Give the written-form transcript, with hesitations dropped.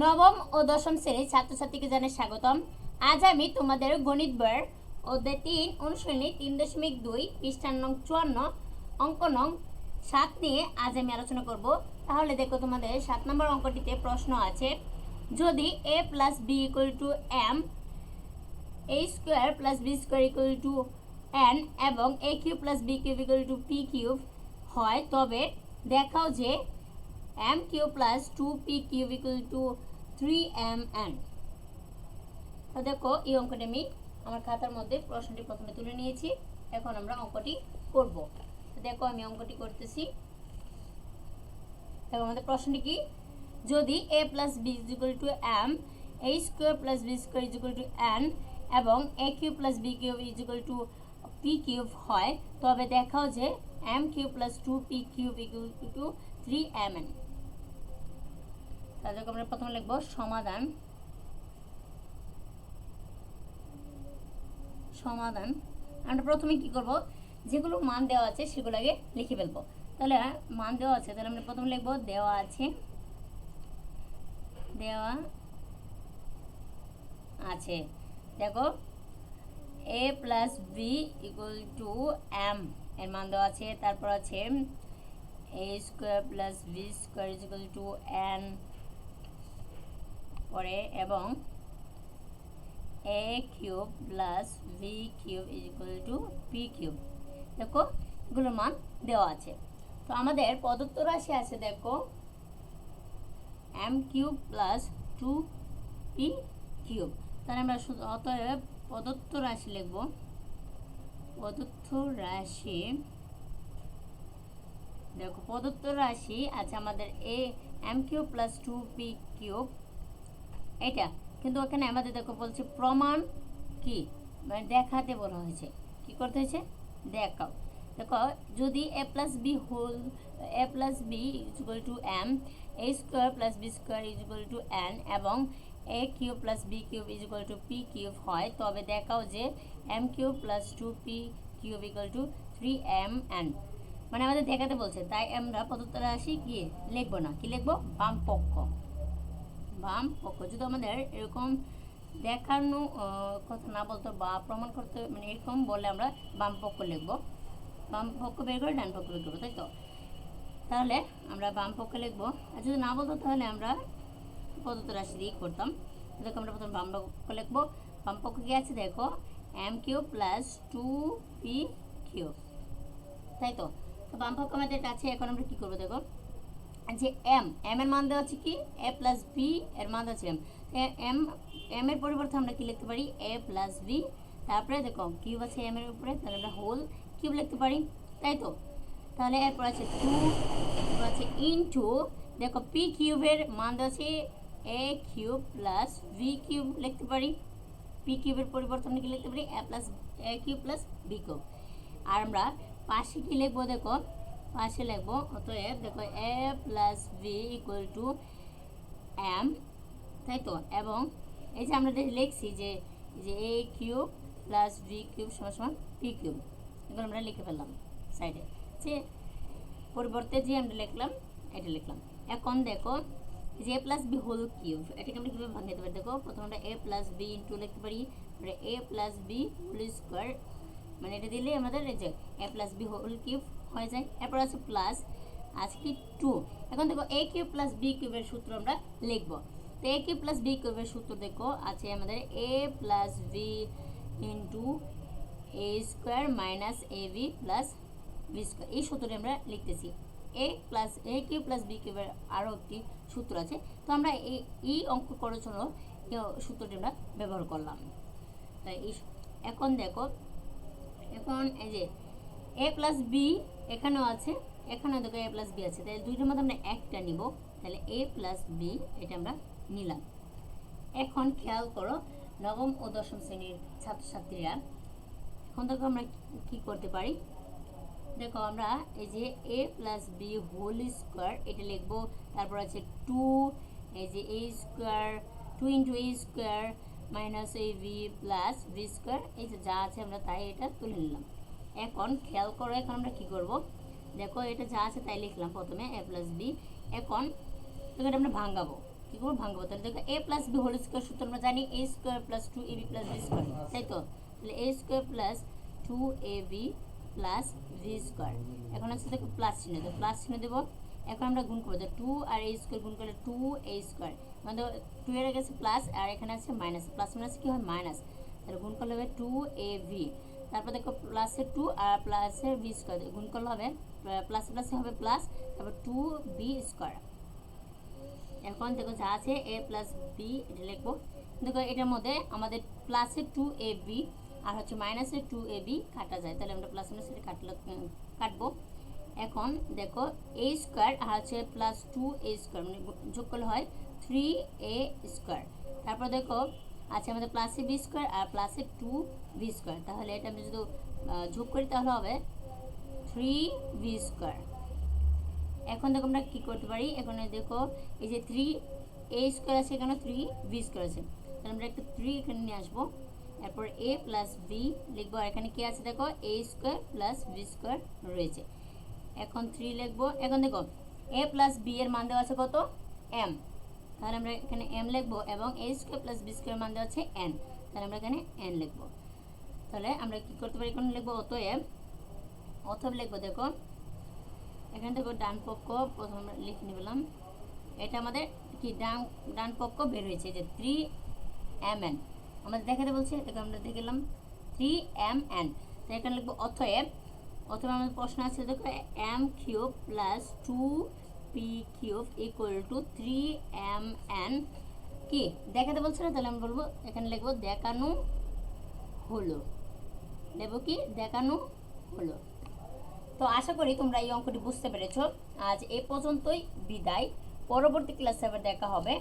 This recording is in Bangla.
নবম ও দশম শ্রেণীর ছাত্রছাত্রীকে জানাই স্বাগতম। আজ আমি তোমাদের গণিত বইয়ের অধ্যায় ৩ অনুশীলনী ৩.২ পৃষ্ঠা নং ৫৪ অঙ্ক নং ৭ নিয়ে আজ আমি আলোচনা করব। তাহলে দেখো, তোমাদের ৭ নম্বর অঙ্কটিতে প্রশ্ন আছে, যদি a plus B equal to m, a square plus B square equal to n এবং a cube plus B cube equal to p cube হয়, তবে দেখাও যে m cube plus 2p cube equal to 3mn। তো দেখো, এই অঙ্কটি আমি আমার খাতার মধ্যে প্রশ্নটি প্রথমে তুলে নিয়েছি। এখন আমরা অঙ্কটি করব। দেখো, আমি অঙ্কটি করতেছি। দেখো, আমাদের প্রশ্নটি কি, যদি a plus b is equal to m, a square plus b square is equal to n এবং a cube plus b cube is equal to p cube হয়, তবে দেখাও যে m cube plus 2p cube equal to 3mn। তাহলে আমরা প্রথমে লিখব সমাধান। আমরা প্রথমে কি করব, যেগুলো মান দেওয়া আছে সেগুলো আগে লিখে ফেলবো। তাহলে মান দেওয়া আছে, তাহলে আমরা প্রথমে লিখব দেওয়া আছে। দেখো, a plus B equal to m এর মান দেওয়া আছে। তারপর আছে a square plus B square is equal to n পরে, এবং a cube plus B cube is equal to P cube. দেখো, এগুলোর মান দেওয়া আছে। তো আমাদের প্রদত্ত রাশি আছে, দেখো m cube plus 2p cube. তাহলে আমরা অতএব প্রদত্ত রাশি লিখব। দেখো, প্রদত্ত রাশি আছে আমাদের m cube plus 2p cube. এটা কিন্তু ওখানে আমাদের দেখো বলছে প্রমাণ কি, মানে দেখাতে বলা হয়েছে। কি করতে হয়েছে, দেখাও। দেখো, যদি a plus B is equal to m, a square plus B square is equal to n এবং a cube plus B cube is equal to p cube হয়, তবে দেখাও যে m cube plus 2p cube equal to 3mn। মানে আমাদের দেখাতে বলছে, তাই আমরা প্রদত্ত রাশি কি লিখবো না, কি লিখবো, বাম পক্ষ। যদি আমাদের এরকম দেখানো কথা না বলতো বা প্রমাণ করতে, মানে এরকম বলে আমরা বাম পক্ষ লিখবো। বাম পক্ষ বের করে ডান পক্ষ বের করবো, তাই তো? তাহলে আমরা বাম পক্ষ লিখবো। আর যদি না বলতো তাহলে আমরা প্রদত্ত রাশি দিয়ে করতাম। দেখো, আমরা প্রথমে বাম পক্ষ লিখবো। বাম পক্ষ কি আছে, দেখো m cube plus 2p cube, তাই তো? তো বাম পক্ষ আমাদের আছে। এখন আমরা কি করবো, দেখো যে m এর মান দেওয়া আছে কি, a প্লাস বি এর মান আছে m এর পরিবর্তে আমরা কি লিখতে পারি, a প্লাস বি। তারপরে দেখো কিউব আছে m এর উপরে, তাহলে আমরা হোল কিউব লিখতে পারি, তাই তো? তাহলে এরপর আছে 2, আছে ইনটু, দেখো p কিউবের মান দেওয়া আছে a cube plus v cube লিখতে পারি। p কিউবের পরিবর্তে আমরা কি লিখতে পারি, a cube plus b cube. আর আমরা পাশে কি লিখবো, দেখো পাশে লিখবো, অতএব দেখো a plus B equal to m, তাই তো? এবং এই যে আমরা লিখছি যে a cube plus B cube সমান পি কিউব, এগুলো আমরা লিখে ফেললাম সাইডে। যে পরিবর্তে যে আমরা লিখলাম, এটা লিখলাম। এখন দেখো যে a plus b whole cube, এটাকে আমরা কীভাবে ভাঙতে পারি, দেখো প্রথমে আমরা a প্লাস বি ইন্টু লিখতে পারি, a plus b whole square, মানে এটা দিলে আমাদের এই যে a plus b whole cube হয়ে যায়। এরপর আছে প্লাস, আছে কি 2। এখন দেখো a কিউব প্লাস বি কিউবের সূত্র আমরা লিখব। তো a কিউব প্লাস বি কিউবের সূত্র দেখো আছে আমাদের a plus b into a square minus a b plus B square. এই সূত্রটি আমরা লিখতেছি। a কিউব প্লাস বি কিউবের আরও একটি সূত্র আছে, তো আমরা এই অঙ্ক করার জন্য এই সূত্রটি আমরা ব্যবহার করলাম। তাই এখন দেখো, এখন এই যে a প্লাস বি এখানেও আছে, এখানেও দেখো a প্লাস বি আছে, তাহলে দুইটার মধ্যে আমরা একটা নিব। তাহলে a প্লাস বি এটা আমরা নিলাম। এখন খেয়াল করো, নবম ও দশম শ্রেণীর ছাত্রছাত্রীরা, এখন দেখো আমরা কি করতে পারি। দেখো, আমরা এই যে a plus b whole square এটা লিখবো। তারপর আছে 2, এই যে a square 2 into a square minus a b plus B square, এই যে যা আছে আমরা তাই এটা তুলে নিলাম। এখন খেয়াল করো, এখন আমরা কি করব, দেখো এটা যা আছে তাই লিখলাম প্রথমে a প্লাস বি। এখন তো এটা আমরা ভাঙাবো। কী করবো ভাঙবো। তাহলে দেখো a plus b whole square সূত্র আমরা জানি a square plus 2ab plus B square, তাই তো? তাহলে a square plus 2ab plus B square. এখন আছে দেখো প্লাস চিহ্ন, তো প্লাস চিহ্ন দেবো। এখন আমরা গুণ করবো, তো 2 আর a স্কোয়ার গুণ করলে 2a স্কোয়ার, মানে 2 এর কাছে প্লাস আর এখানে আছে মাইনাস, প্লাস মাইনাস কী হয় মাইনাস, তাহলে গুণ করলে হবে 2ab। তারপর দেখো প্লাসে 2 আর প্লাসের বি স্কোয়ার গুণ করলে হবে প্লাস প্লাসে হবে প্লাস, তারপর 2b স্কোয়ার। এখন দেখো যা আছে a প্লাস বি এটা লিখবো। দেখো এটার মধ্যে আমাদের প্লাসে 2ab আর হচ্ছে মাইনাসে 2ab কাটা যায়, তাহলে আমরা প্লাস মাইনাস কাটবো। এখন দেখো a স্কোয়ার আর হচ্ছে প্লাস 2a স্কোয়ার মানে যোগ করলে হয় 3a স্কোয়ার। তারপর দেখো আচ্ছা আমাদের প্লাসে বি স্কোয়ার আর প্লাসে 2b স্কোয়ার, তাহলে এটা আমি যদি যোগ করি তাহলে হবে 3b স্কোয়ার। এখন দেখো আমরা কী করতে পারি, এখানে দেখো এই যে 3a স্কোয়ার আছে, এখানে 3b স্কোয়ার আছে, তাহলে আমরা একটা 3 এখানে নিয়ে আসবো। এরপর a প্লাস বি লিখবো, আর এখানে কি আছে দেখো a square plus B square রয়েছে। এখন 3 লিখবো। এখন দেখো a প্লাস বি এর মান দেওয়া আছে কত m, তাহলে আমরা এখানে m লিখবো, এবং a square plus B square মান দেওয়া আছে n, তাহলে আমরা এখানে n লিখবো। তাহলে আমরা কী করতে পারি, এখানে লিখবো অতএব লিখবো। দেখো এখানে দেখো ডান পক্ষ প্রথম আমরা লিখে নিলাম, এটা আমাদের কি ডান পক্ষ বের হয়েছে যে 3mn আমাদের দেখাতে বলছে, দেখো আমরা দেখলাম 3mn। তো এখানে লিখবো অতএব আমাদের প্রশ্ন আছে দেখো m cube plus 2p cube equal to 3mn কি দেখাতে বলছে না, তাহলে আমি বলবো এখানে লিখবো দেখানো হলো, লিখবো কি দেখানো হলো। তো আশা করি তোমরা এই অঙ্কটি বুঝতে পেরেছো। আজ এ পর্যন্তই বিদায়, পরবর্তী ক্লাসে আবার দেখা হবে।